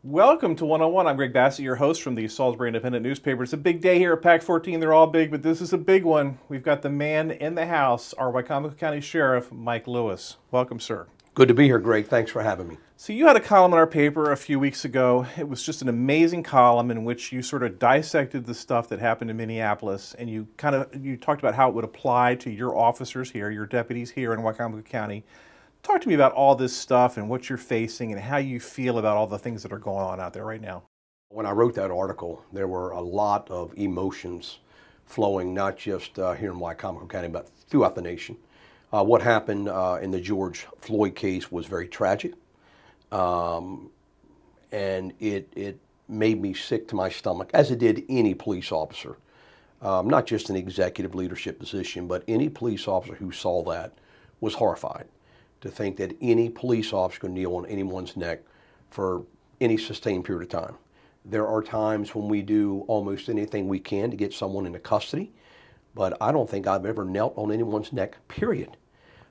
Welcome to 101. I'm Greg Bassett, your host from the Salisbury Independent newspaper. It's a big day here at PAC 14. They're all big, but this is a big one. We've got the man in the house, our Wicomico County Sheriff, Mike Lewis. Welcome, sir. Good to be here, Greg. Thanks for having me. So you had a column in our paper a few weeks ago. It was just an amazing column in which you sort of dissected the stuff that happened in Minneapolis, and you talked about how it would apply to your officers here, your deputies here in Wicomico County. Talk to me about all this stuff and what you're facing and how you feel about all the things that are going on out there right now. When I wrote that article, there were a lot of emotions flowing, not just here in Wicomico County, but throughout the nation. What happened in the George Floyd case was very tragic, and it made me sick to my stomach, as it did any police officer, not just an executive leadership position, but any police officer who saw that was horrified to think that any police officer could kneel on anyone's neck for any sustained period of time. There are times when we do almost anything we can to get someone into custody, but I don't think I've ever knelt on anyone's neck, period.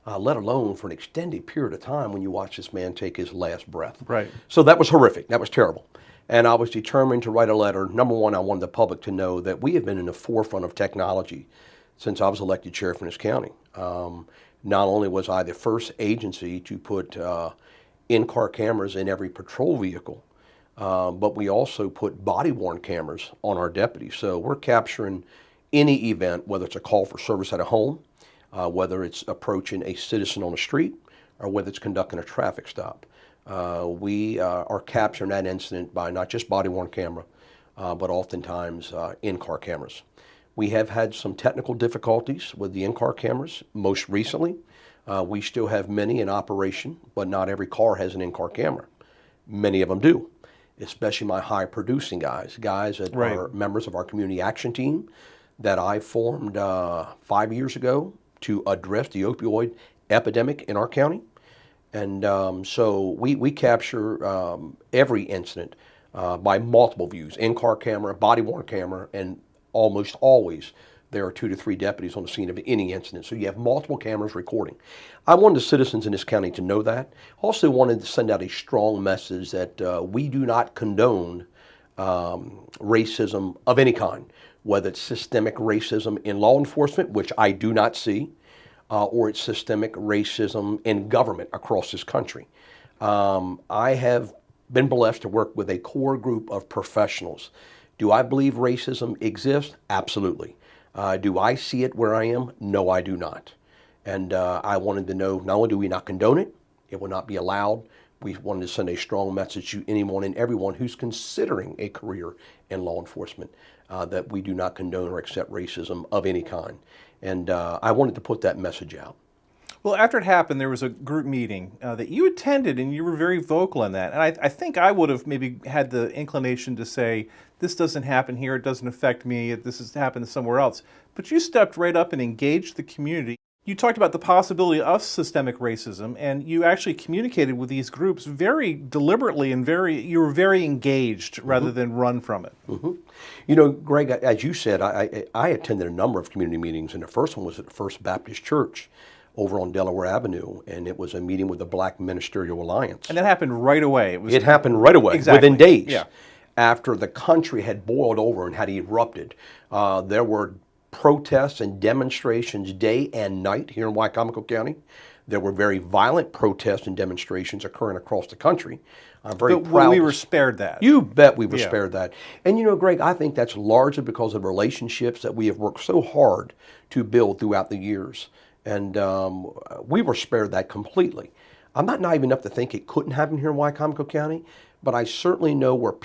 Let alone for an extended period of time when you watch this man take his last breath. Right. So that was horrific. That was terrible. And I was determined to write a letter. Number one, I wanted the public to know that we have been in the forefront of technology since I was elected sheriff in this county. Not only was I the first agency to put in-car cameras in every patrol vehicle, but we also put body-worn cameras on our deputies. So we're capturing any event, whether it's a call for service at a home, whether it's approaching a citizen on the street, or whether it's conducting a traffic stop. We are capturing that incident by not just body-worn camera, but oftentimes in-car cameras. We have had some technical difficulties with the in-car cameras most recently. We still have many in operation, but not every car has an in-car camera. Many of them do, especially my high-producing guys that are members of our community action team that I formed 5 years ago to address the opioid epidemic in our county. And so we capture every incident by multiple views, in-car camera, body-worn camera, and almost always there are 2 to 3 deputies on the scene of any incident. So you have multiple cameras recording. I wanted the citizens in this county to know that. Also wanted to send out a strong message that we do not condone racism of any kind, whether it's systemic racism in law enforcement, which I do not see, or it's systemic racism in government across this country. I have been blessed to work with a core group of professionals. Do I believe racism exists? Absolutely. Do I see it where I am? No, I do not. And I wanted to know, not only do we not condone it, it will not be allowed. We wanted to send a strong message to anyone and everyone who's considering a career in law enforcement that we do not condone or accept racism of any kind. And I wanted to put that message out. Well, after it happened, there was a group meeting that you attended, and you were very vocal in that. And I think I would have maybe had the inclination to say, this doesn't happen here, it doesn't affect me, this has happened somewhere else. But you stepped right up and engaged the community. You talked about the possibility of systemic racism, and you actually communicated with these groups very deliberately and you were very engaged rather than run from it. You know, Greg, as you said, I attended a number of community meetings, and the first one was at the First Baptist Church over on Delaware Avenue, and it was a meeting with the Black Ministerial Alliance. And that happened right away. It happened right away, exactly. Within days. Yeah. After the country had boiled over and had erupted. There were protests and demonstrations day and night here in Wicomico County. There were very violent protests and demonstrations occurring across the country. I'm very proud. But we were spared that. You bet we were spared that. And you know, Greg, I think that's largely because of relationships that we have worked so hard to build throughout the years. And we were spared that completely. I'm not naive enough to think it couldn't happen here in Wicomico County, but I certainly know that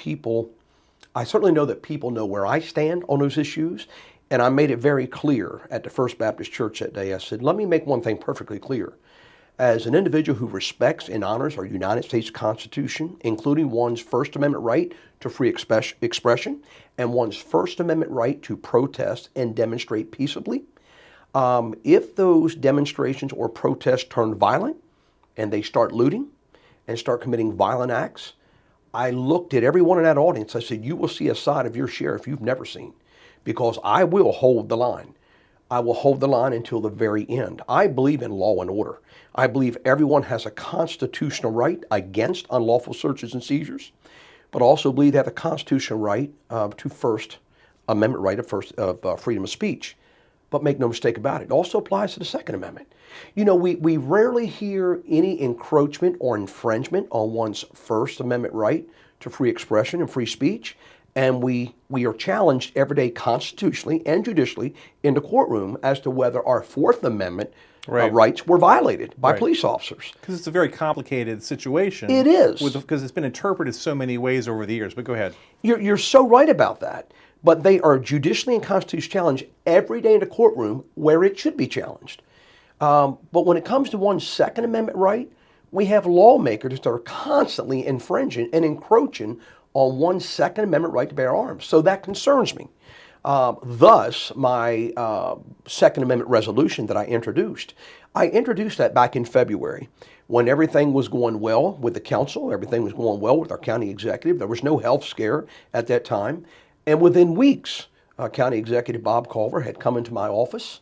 people know where I stand on those issues. And I made it very clear at the First Baptist Church that day. I said, let me make one thing perfectly clear. As an individual who respects and honors our United States Constitution, including one's First Amendment right to free expression and one's First Amendment right to protest and demonstrate peaceably, if those demonstrations or protests turn violent and they start looting and start committing violent acts, I looked at everyone in that audience. I said, you will see a side of your sheriff you've never seen, because I will hold the line. I will hold the line until the very end. I believe in law and order. I believe everyone has a constitutional right against unlawful searches and seizures. but I also believe they have the constitutional right to First Amendment right of freedom of speech. But make no mistake about it, it also applies to the Second Amendment. You know, we rarely hear any encroachment or infringement on one's First Amendment right to free expression and free speech. And we are challenged every day constitutionally and judicially in the courtroom as to whether our Fourth Amendment rights were violated by police officers. Because it's a very complicated situation. It is. Because it's been interpreted so many ways over the years. But go ahead. You're so right about that. But they are judicially and constitutionally challenged every day in the courtroom where it should be challenged. But when it comes to one's Second Amendment right, we have lawmakers that are constantly infringing and encroaching on one's Second Amendment right to bear arms. So that concerns me. Thus, my Second Amendment resolution that I introduced that back in February when everything was going well with the council, everything was going well with our county executive. There was no health scare at that time. And within weeks, County Executive Bob Culver had come into my office,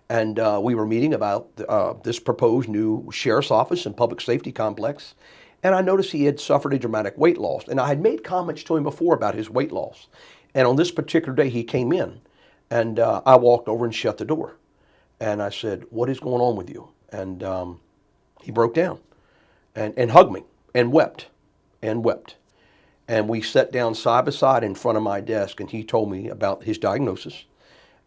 and we were meeting about this proposed new sheriff's office and public safety complex. And I noticed he had suffered a dramatic weight loss. And I had made comments to him before about his weight loss. And on this particular day, he came in, and I walked over and shut the door. And I said, "What is going on with you?" And he broke down and hugged me and wept and wept. And we sat down side by side in front of my desk, and he told me about his diagnosis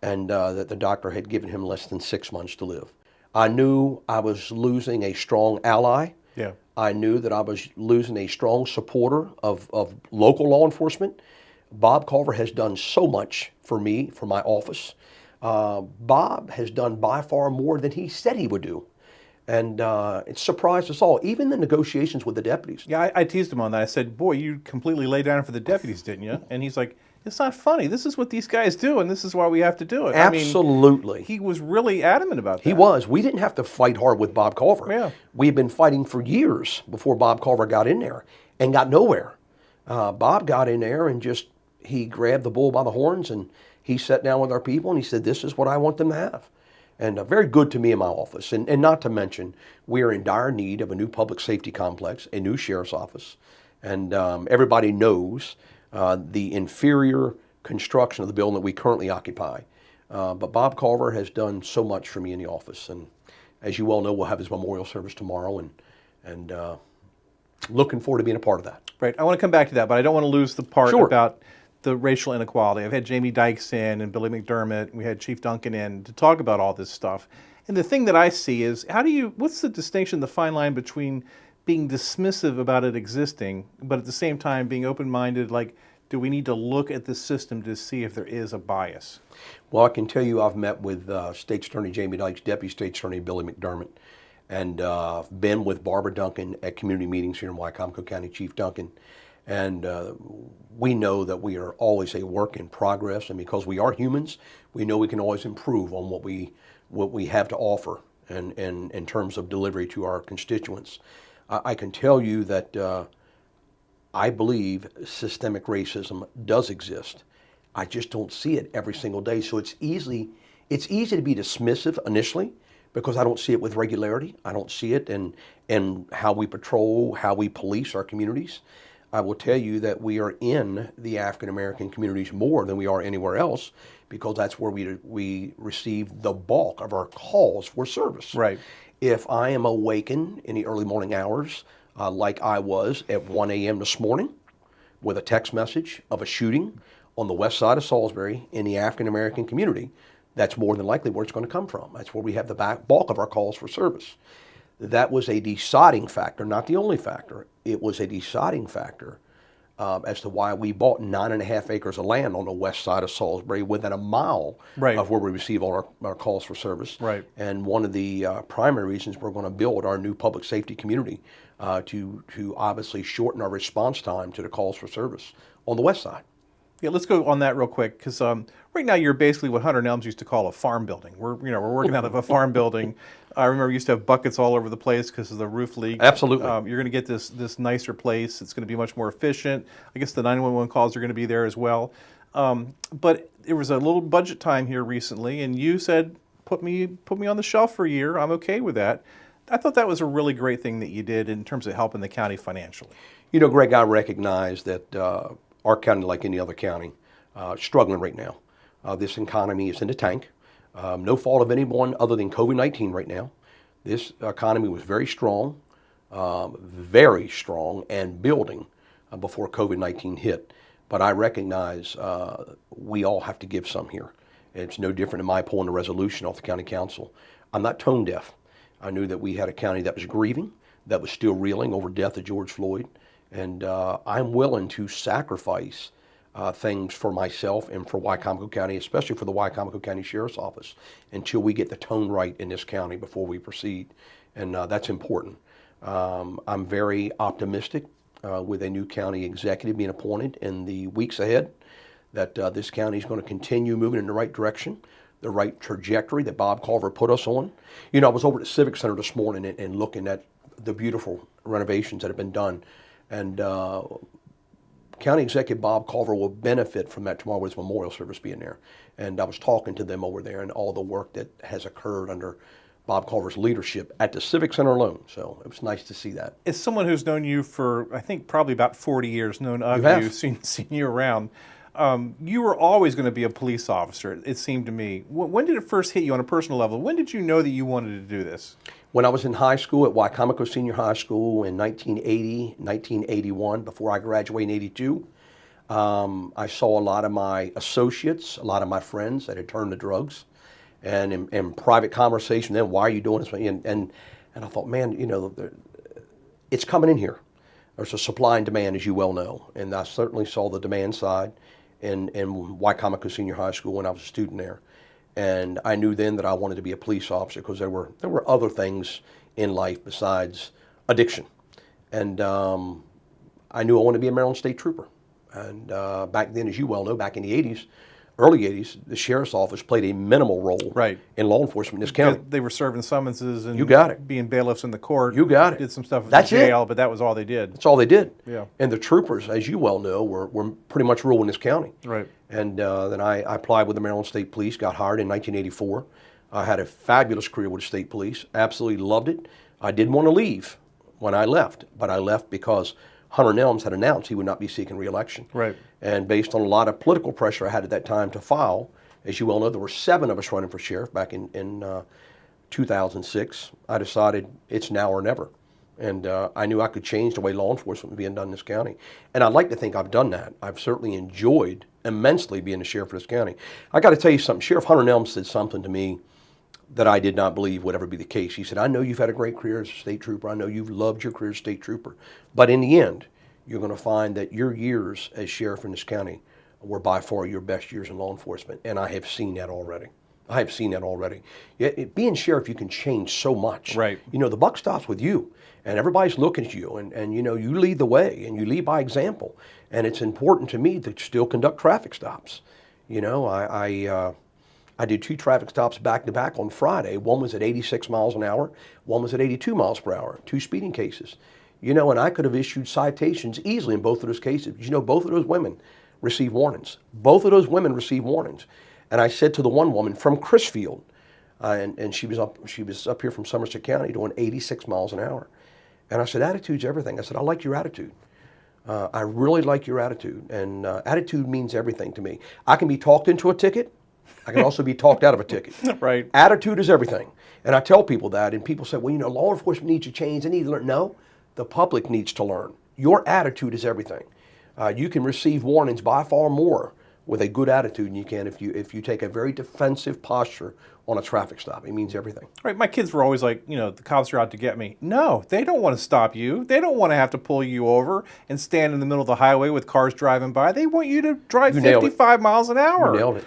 and that the doctor had given him less than 6 months to live. I knew I was losing a strong ally. Yeah. I knew that I was losing a strong supporter of local law enforcement. Bob Culver has done so much for me, for my office. Bob has done by far more than he said he would do. And it surprised us all, even the negotiations with the deputies. Yeah, I teased him on that. I said, "Boy, you completely laid down for the deputies, didn't you?" And he's like, "It's not funny. This is what these guys do, and this is why we have to do it." Absolutely. I mean, he was really adamant about that. He was. We didn't have to fight hard with Bob Culver. Yeah. We've been fighting for years before Bob Culver got in there and got nowhere. Bob got in there and he grabbed the bull by the horns, and he sat down with our people and he said, "This is what I want them to have." And very good to me in my office. And not to mention, we are in dire need of a new public safety complex, a new sheriff's office. And everybody knows the inferior construction of the building that we currently occupy. But Bob Culver has done so much for me in the office. And as you well know, we'll have his memorial service tomorrow. And looking forward to being a part of that. Right. I want to come back to that, but I don't want to lose the part Sure. about the racial inequality. I've had Jamie Dykes in and Billy McDermott. We had Chief Duncan in to talk about all this stuff. And the thing that I see is, what's the distinction, the fine line between being dismissive about it existing, but at the same time being open-minded, like, do we need to look at the system to see if there is a bias? Well, I can tell you I've met with State's Attorney Jamie Dykes, Deputy State's Attorney Billy McDermott, and been with Barbara Duncan at community meetings here in Wycomico County, Chief Duncan. And we know that we are always a work in progress, and because we are humans, we know we can always improve on what we have to offer and in terms of delivery to our constituents. I can tell you that I believe systemic racism does exist. I just don't see it every single day. So it's easy to be dismissive initially because I don't see it with regularity. I don't see it in how we patrol, how we police our communities. I will tell you that we are in the African American communities more than we are anywhere else because that's where we receive the bulk of our calls for service. Right. If I am awakened in the early morning hours, like I was at 1 a.m. this morning with a text message of a shooting on the west side of Salisbury in the African American community, that's more than likely where it's going to come from. That's where we have the bulk of our calls for service. That was a deciding factor, not the only factor. It was a deciding factor as to why we bought 9.5 acres of land on the west side of Salisbury within a mile of where we receive all our calls for service. Right. And one of the primary reasons we're going to build our new public safety community to obviously shorten our response time to the calls for service on the west side. Yeah, let's go on that real quick because right now you're basically what Hunter Nelms used to call a farm building. We're working out of a farm building. I remember we used to have buckets all over the place because of the roof leak. Absolutely. You're going to get this nicer place. It's going to be much more efficient. I guess the 911 calls are going to be there as well. But there was a little budget time here recently, and you said, put me on the shelf for a year. I'm okay with that. I thought that was a really great thing that you did in terms of helping the county financially. You know, Greg, I recognize that our county, like any other county, struggling right now. This economy is in the tank. No fault of anyone other than COVID-19 right now. This economy was very strong, and building before COVID-19 hit. But I recognize we all have to give some here. It's no different in my pulling a resolution off the county council. I'm not tone deaf. I knew that we had a county that was grieving, that was still reeling over death of George Floyd, and I'm willing to sacrifice things for myself and for Wycomico County, especially for the Wycomico County Sheriff's Office, until we get the tone right in this county before we proceed, and that's important. I'm very optimistic with a new county executive being appointed in the weeks ahead that this county is going to continue moving in the right direction, the right trajectory that Bob Carver put us on. You know, I was over at the Civic Center this morning and looking at the beautiful renovations that have been done. And County Executive Bob Carver will benefit from that tomorrow with his memorial service being there. And I was talking to them over there and all the work that has occurred under Bob Carver's leadership at the Civic Center alone. So it was nice to see that. As someone who's known you for, I think, probably about 40 years, known of have. you, seen you around, you were always going to be a police officer, it seemed to me. When did it first hit you on a personal level? When did you know that you wanted to do this? When I was in high school at Wycomico Senior High School in 1980, 1981, before I graduated in 82, I saw a lot of my associates, a lot of my friends that had turned to drugs. And in private conversation, then why are you doing this? And I thought, man, you know, it's coming in here. There's a supply and demand, as you well know. And I certainly saw the demand side in Wycomico Senior High School when I was a student there. And I knew then that I wanted to be a police officer because there were other things in life besides addiction. And I knew I wanted to be a Maryland State Trooper. And back then, as you well know, back in the 80s, early 80s, the sheriff's office played a minimal role in law enforcement in this county. They were serving summonses and you got it. Being bailiffs in the court. You got it. Did some stuff at That's the jail, but that was all they did. That's all they did. Yeah. And the troopers, as you well know, were pretty much ruling this county. Right. And then I applied with the Maryland State Police, got hired in 1984. I had a fabulous career with the state police, absolutely loved it. I didn't want to leave when I left, but I left because Hunter Nelms had announced he would not be seeking re-election. Right. And based on a lot of political pressure I had at that time to file, as you well know, there were 7 of us running for sheriff back in 2006. I decided it's now or never. And I knew I could change the way law enforcement was being done in this county. And I'd like to think I've done that. I've certainly enjoyed immensely being the sheriff of this county. I got to tell you something. Sheriff Hunter Nelms said something to me that I did not believe would ever be the case. He said, I know you've had a great career as a state trooper. I know you've loved your career as state trooper. But in the end, you're going to find that your years as sheriff in this county were by far your best years in law enforcement. And I have seen that already. Being sheriff, you can change so much. Right. You know, the buck stops with you. And everybody's looking at you. And you know, you lead the way. And you lead by example. And it's important to me to still conduct traffic stops. You know, I did 2 traffic stops back to back on Friday. One was at 86 miles an hour. One was at 82 miles per hour. 2 speeding cases. You know, and I could have issued citations easily in both of those cases. You know, both of those women received warnings. Both of those women received warnings. And I said to the one woman from Crisfield, and she was up here from Somerset County doing 86 miles an hour. And I said, attitude's everything. I said, I like your attitude. I really like your attitude. And attitude means everything to me. I can be talked into a ticket. I can also be talked out of a ticket. Right. Attitude is everything. And I tell people that, and people say, well, you know, law enforcement needs to change. They need to learn. No, the public needs to learn. Your attitude is everything. You can receive warnings by far more with a good attitude than you can if you take a very defensive posture on a traffic stop. It means everything. Right. My kids were always like, you know, the cops are out to get me. No, they don't want to stop you. They don't want to have to pull you over and stand in the middle of the highway with cars driving by. They want you to drive 55 miles an hour. You nailed it.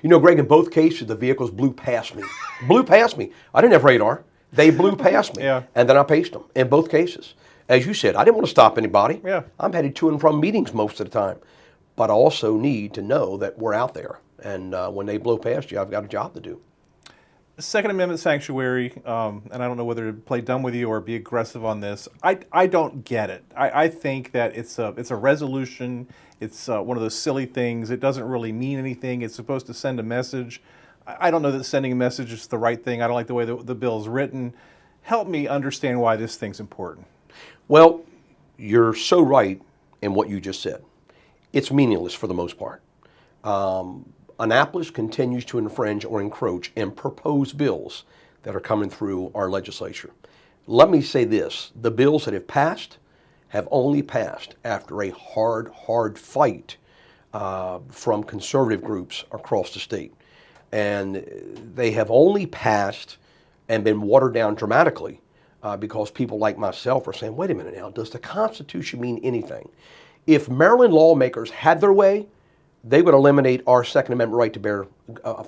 You know, Greg, in both cases, the vehicles blew past me. Blew past me. I didn't have radar. They blew past me. Yeah. And then I paced them in both cases. As you said, I didn't want to stop anybody. Yeah. I'm headed to and from meetings most of the time. But I also need to know that we're out there. And when they blow past you, I've got a job to do. Second Amendment sanctuary, and I don't know whether to play dumb with you or be aggressive on this. I don't get it. I think that it's a resolution. It's one of those silly things. It doesn't really mean anything. It's supposed to send a message. I don't know that sending a message is the right thing. I don't like the way the bill is written. help me understand why this thing's important. Well, you're so right in what you just said. It's meaningless for the most part. Annapolis continues to infringe or encroach and propose bills that are coming through our legislature. Let me say this, the bills that have passed have only passed after a hard fight from conservative groups across the state. And they have only passed and been watered down dramatically because people like myself are saying, wait a minute now, does the Constitution mean anything? If Maryland lawmakers had their way, they would eliminate our Second Amendment right to bear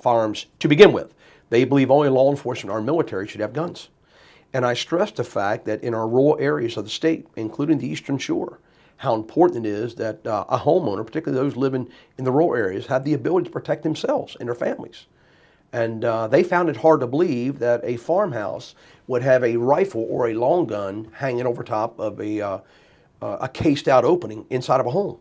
firearms to begin with. They believe only law enforcement or military should have guns. And I stress the fact that in our rural areas of the state, including the Eastern Shore, how important it is that a homeowner, particularly those living in the rural areas, have the ability to protect themselves and their families. And they found it hard to believe that a farmhouse would have a rifle or a long gun hanging over top of a cased out opening inside of a home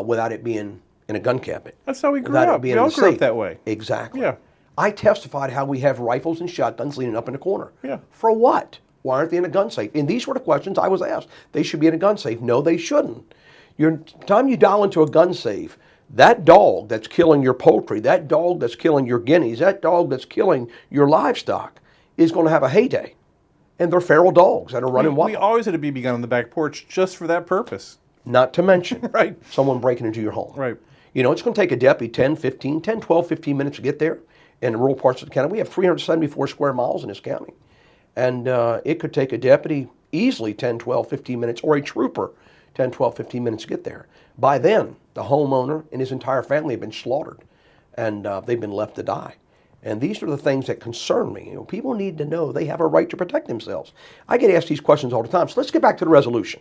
without it being in a gun cabinet. That's how we grew Without it up. being We in all the grew up safe. that way. Exactly. Yeah. I testified how we have rifles and shotguns leaning up in the corner. Yeah. For what? Why aren't they in a gun safe? And these were the questions I was asked. They should be in a gun safe. No, they shouldn't. Time you dial into a gun safe, that dog that's killing your poultry, that dog that's killing your guineas, that dog that's killing your livestock is going to have a heyday. And they're feral dogs that are running wild. We always had a BB gun on the back porch just for that purpose. Not to mention Right. someone breaking into your home. Right. You know, it's going to take a deputy 12, 15 minutes to get there in the rural parts of the county. We have 374 square miles in this county. And it could take a deputy easily 10, 12, 15 minutes, or a trooper 10, 12, 15 minutes to get there. By then, the homeowner and his entire family have been slaughtered, and they've been left to die. And these are the things that concern me. You know, people need to know they have a right to protect themselves. I get asked these questions all the time. So let's get back to the resolution.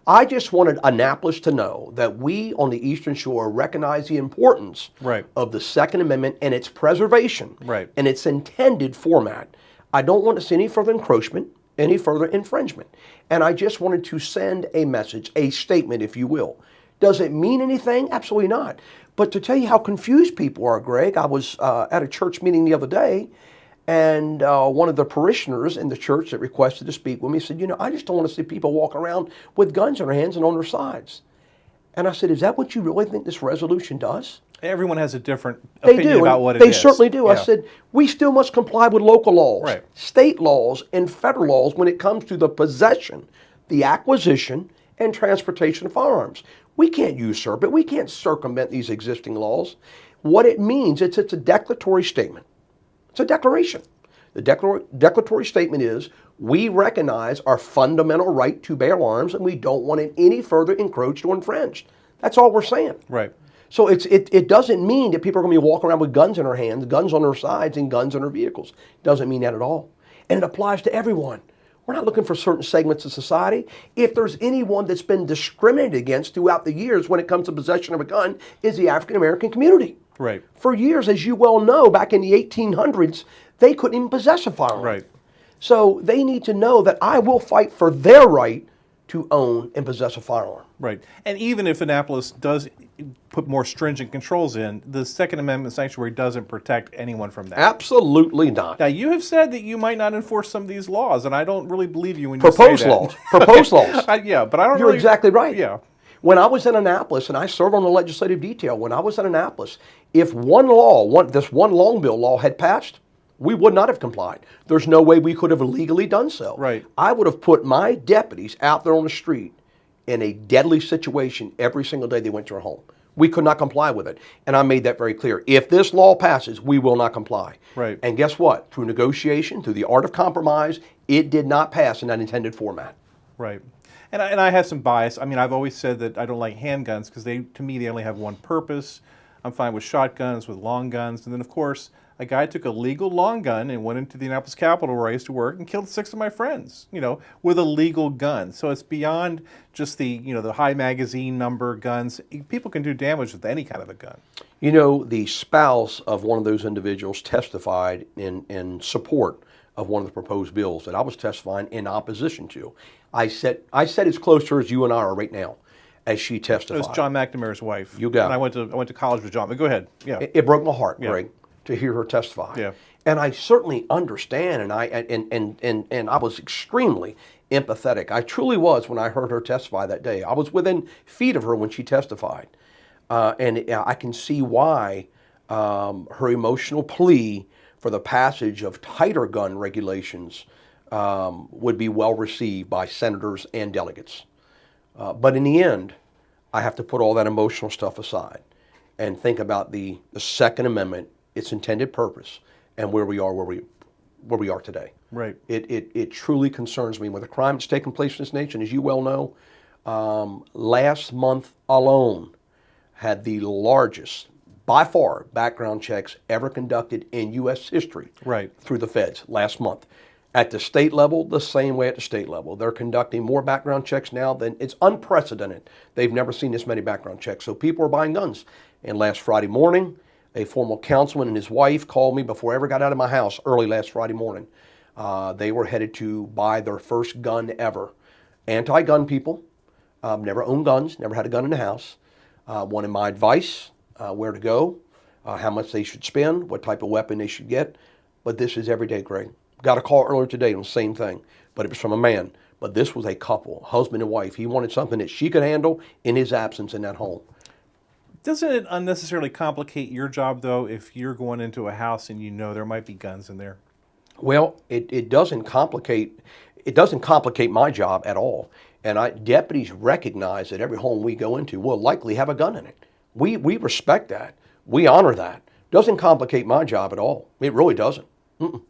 I just wanted Annapolis to know that we on the Eastern Shore recognize the importance Right. of the Second Amendment and its preservation Right. and its intended format. I don't want to see any further encroachment, any further infringement. And I just wanted to send a message, a statement, if you will. Does it mean anything? Absolutely not. But to tell you how confused people are, Greg, I was at a church meeting the other day, and one of the parishioners in the church that requested to speak with me said, you know, I just don't want to see people walk around with guns in their hands and on their sides. And I said, is that what you really think this resolution does? Everyone has a different They opinion do. about and what it they is. certainly do. I Yeah. said, we still must comply with local laws, Right. state laws, and federal laws when it comes to the possession, the acquisition, and transportation of firearms. We can't usurp it. We can't circumvent these existing laws. What it means, it's a declaratory statement. It's a declaration. The declaratory statement is, we recognize our fundamental right to bear arms, and we don't want it any further encroached or infringed. That's all we're saying. Right. So it doesn't mean that people are going to be walking around with guns in their hands, guns on their sides, and guns in their vehicles. It doesn't mean that at all. And it applies to everyone. We're not looking for certain segments of society. If there's anyone that's been discriminated against throughout the years when it comes to possession of a gun, is the African American community. Right. For years, as you well know, back in the 1800s, they couldn't even possess a firearm. Right. So they need to know that I will fight for their right to own and possess a firearm. Right. And even if Annapolis does put more stringent controls in, the Second Amendment sanctuary doesn't protect anyone from that. Absolutely not. Now, you have said that you might not enforce some of these laws, and I don't really believe you when you Proposed say that. laws. Proposed laws. Yeah, but I don't You're really... exactly right. Yeah. When I was in Annapolis, and I served on the legislative detail, when I was in Annapolis, if one law, this one long bill law had passed, we would not have complied. There's no way we could have legally done so. Right. I would have put my deputies out there on the street in a deadly situation every single day they went to our home. We could not comply with it. And I made that very clear. If this law passes, we will not comply. Right. And guess what? Through negotiation, through the art of compromise, it did not pass in that intended format. Right. And I have some bias. I mean, I've always said that I don't like handguns because to me, they only have one purpose. I'm fine with shotguns, with long guns. And then, of course, a guy took a legal long gun and went into the Annapolis Capitol where I used to work and killed 6 of my friends, with a legal gun. So it's beyond just the high magazine number guns. People can do damage with any kind of a gun. You know, the spouse of one of those individuals testified in support of one of the proposed bills that I was testifying in opposition to. I said as close to her as you and I are right now, as she It testified. was John McNamara's wife. You got and it. I went to college with John. But go ahead. Yeah. It broke my heart, Yeah. Greg, to hear her testify. Yeah. And I certainly understand, and I was extremely empathetic. I truly was when I heard her testify that day. I was within feet of her when she testified. And I can see why her emotional plea for the passage of tighter gun regulations would be well received by senators and delegates. But in the end, I have to put all that emotional stuff aside and think about the Second Amendment, its intended purpose, and where we are today. Right. It truly concerns me with the crime that's taken place in this nation. As you well know, last month alone had the largest, by far, background checks ever conducted in U.S. history. Right. Through the feds last month. At the state level, the same way at the state level. They're conducting more background checks now than it's unprecedented. They've never seen this many background checks. So people are buying guns. And last Friday morning, a former councilman and his wife called me before I ever got out of my house early last Friday morning. They were headed to buy their first gun ever. Anti-gun people, never owned guns, never had a gun in the house. Wanted my advice, where to go, how much they should spend, what type of weapon they should get. But this is everyday, Greg. Got a call earlier today on the same thing, but it was from a man. But this was a couple, husband and wife. He wanted something that she could handle in his absence in that home. Doesn't it unnecessarily complicate your job, though, if you're going into a house and you know there might be guns in there? Well, it doesn't complicate my job at all. And deputies recognize that every home we go into will likely have a gun in it. We respect that. We honor that. Doesn't complicate my job at all. It really doesn't. Mm-mm.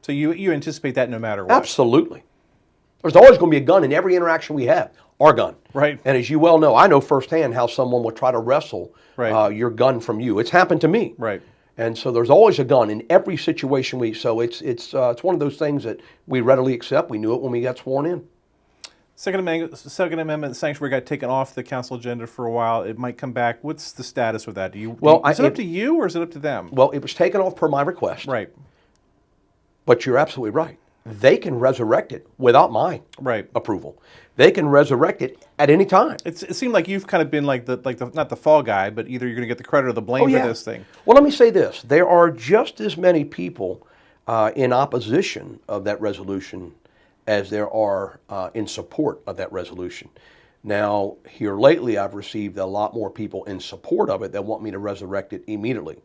So you anticipate that no matter what? Absolutely. There's always going to be a gun in every interaction we have. Our gun. Right. And as you well know, I know firsthand how someone will try to wrestle Right. Your gun from you. It's happened to me. Right. And so there's always a gun in every situation so it's one of those things that we readily accept. We knew it when we got sworn in. Second Amendment sanctuary got taken off the council agenda for a while. It might come back. What's the status with that? Is it up to you or is it up to them? Well, it was taken off per my request. Right. But you're absolutely right. They can resurrect it without my Right. approval. They can resurrect it at any time. It seemed like you've kind of been like the not the fall guy, but either you're going to get the credit or the blame for this thing. Well, let me say this. There are just as many people in opposition of that resolution as there are in support of that resolution. Now, here lately, I've received a lot more people in support of it that want me to resurrect it immediately.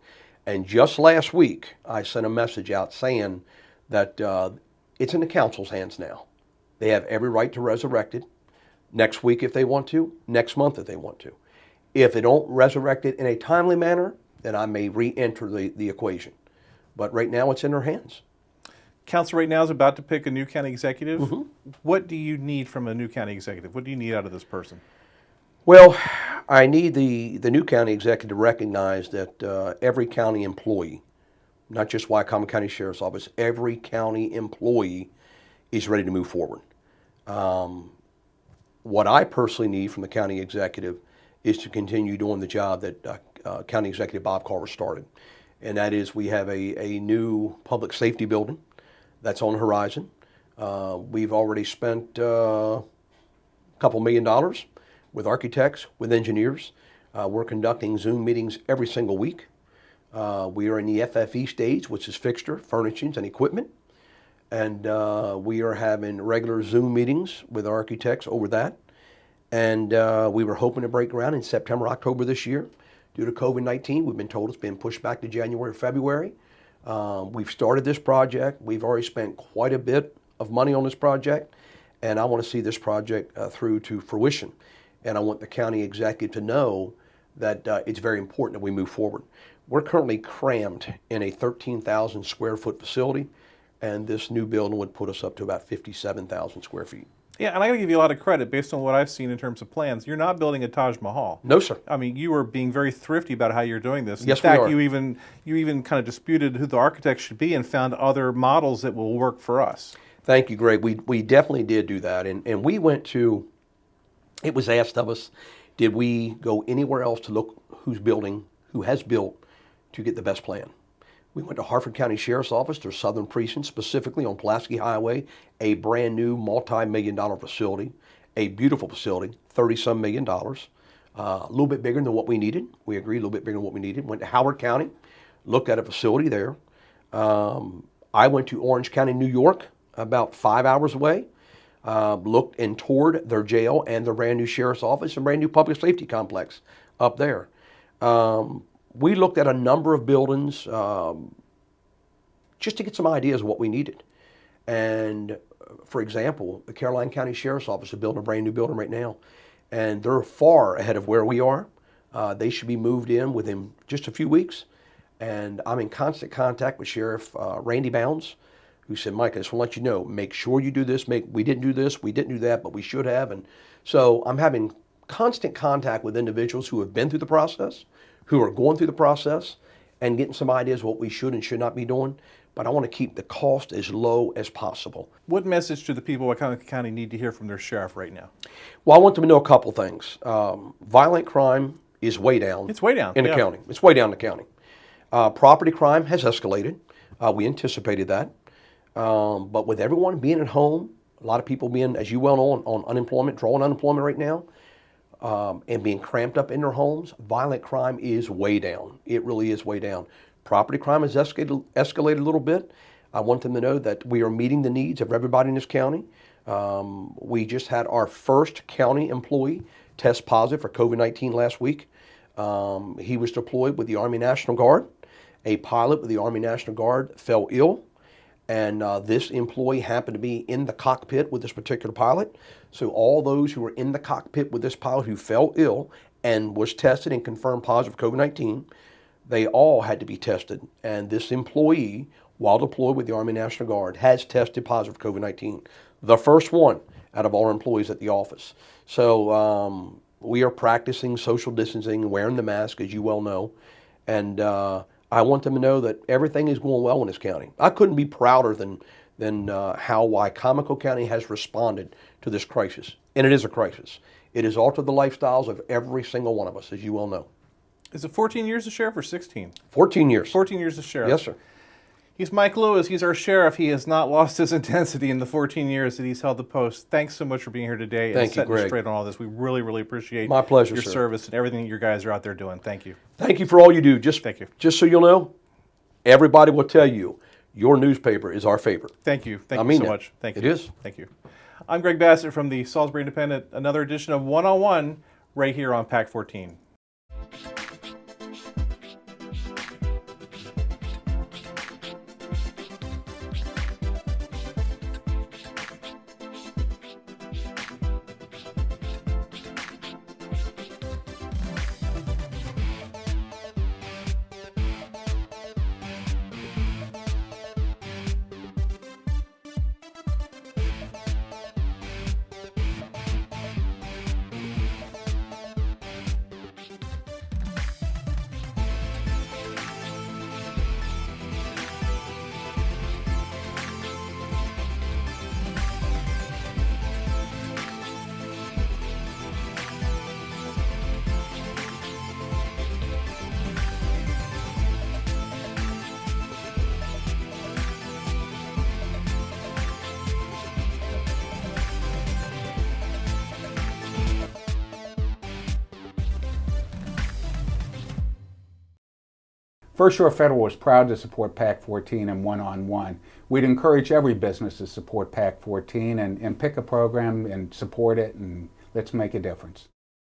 And just last week, I sent a message out saying that it's in the council's hands now. They have every right to resurrect it next week if they want to, next month if they want to. If they don't resurrect it in a timely manner, then I may re-enter the equation. But right now, it's in their hands. Council right now is about to pick a new county executive. Mm-hmm. What do you need from a new county executive? What do you need out of this person? Well, I need the new county executive to recognize that every county employee, not just Wycombe County Sheriff's Office, every county employee is ready to move forward. What I personally need from the county executive is to continue doing the job that County Executive Bob Carver started. And that is we have a new public safety building that's on the horizon. We've already spent a couple $1 million with architects, with engineers. We're conducting Zoom meetings every single week. We are in the FFE stage, which is fixture, furnishings, and equipment. And we are having regular Zoom meetings with architects over that. And we were hoping to break ground in September, October this year. Due to COVID-19, we've been told it's been pushed back to January or February. We've started this project. We've already spent quite a bit of money on this project. And I want to see this project through to fruition. And I want the county executive to know that it's very important that we move forward. We're currently crammed in a 13,000 square foot facility, and this new building would put us up to about 57,000 square feet. Yeah, and I got to give you a lot of credit based on what I've seen in terms of plans. You're not building a Taj Mahal. No, sir. I mean, you are being very thrifty about how you're doing this. Yes, in fact, we are. you even kind of disputed who the architect should be and found other models that will work for us. Thank you, Greg. We definitely did do that. And we went to, it was asked of us, did we go anywhere else to look who has built to get the best plan? We went to Harford County Sheriff's Office, their southern precinct, specifically on Pulaski Highway, a brand new multi-million-dollar facility, a beautiful facility, $30-some million, a little bit bigger than what we needed. We agreed a little bit bigger than what we needed. Went to Howard County, looked at a facility there. I went to Orange County, New York, about 5 hours away, looked and toured their jail and their brand new sheriff's office and brand new public safety complex up there. We looked at a number of buildings just to get some ideas of what we needed. And for example, the Caroline County Sheriff's Office is building a brand new building right now, and they're far ahead of where we are. They should be moved in within just a few weeks. And I'm in constant contact with Sheriff Randy Bounds, who said, Mike, I just want to let you know, make sure you do this. We didn't do this, we didn't do that, but we should have. And so I'm having constant contact with individuals who have been through the process, who are going through the process, and getting some ideas of what we should and should not be doing. But I want to keep the cost as low as possible. What message do the people of Wycomico County need to hear from their sheriff right now? Well, I want them to know a couple things. Violent crime is way down. It's way down in the county. It's way down in the county. Property crime has escalated. We anticipated that. But with everyone being at home, a lot of people being, as you well know, on unemployment, drawing unemployment right now, and being cramped up in their homes, violent crime is way down. It really is way down. Property crime has escalated a little bit. I want them to know that we are meeting the needs of everybody in this county. We just had our first county employee test positive for COVID-19 last week. He was deployed with the Army National Guard. A pilot with the Army National Guard fell ill, and this employee happened to be in the cockpit with this particular pilot. So all those who were in the cockpit with this pilot who fell ill and was tested and confirmed positive for COVID-19, they all had to be tested. And this employee, while deployed with the Army National Guard, has tested positive for COVID-19. The first one out of all our employees at the office. So we are practicing social distancing, wearing the mask, as you well know. And I want them to know that everything is going well in this county. I couldn't be prouder than how Wycomico County has responded to this crisis. And it is a crisis. It has altered the lifestyles of every single one of us, as you well know. Is it 14 years as sheriff or 16? 14 years. 14 years as sheriff. Yes, sir. He's Mike Lewis. He's our sheriff. He has not lost his intensity in the 14 years that he's held the post. Thanks so much for being here today Thank and you, setting us Greg. straight on all this. We really, really appreciate My pleasure, your sir. service and everything that your guys are out there doing. Thank you. Thank you for all you do. Thank you. Just so you'll know, everybody will tell you your newspaper is our favorite. Thank you. Thank I you mean so that. much. Thank you. It is. Thank you. I'm Greg Bassett from the Salisbury Independent. Another edition of 101 right here on PAC 14. First Shore Federal is proud to support PAC 14 and one-on-one. We'd encourage every business to support PAC 14 and pick a program and support it, and let's make a difference.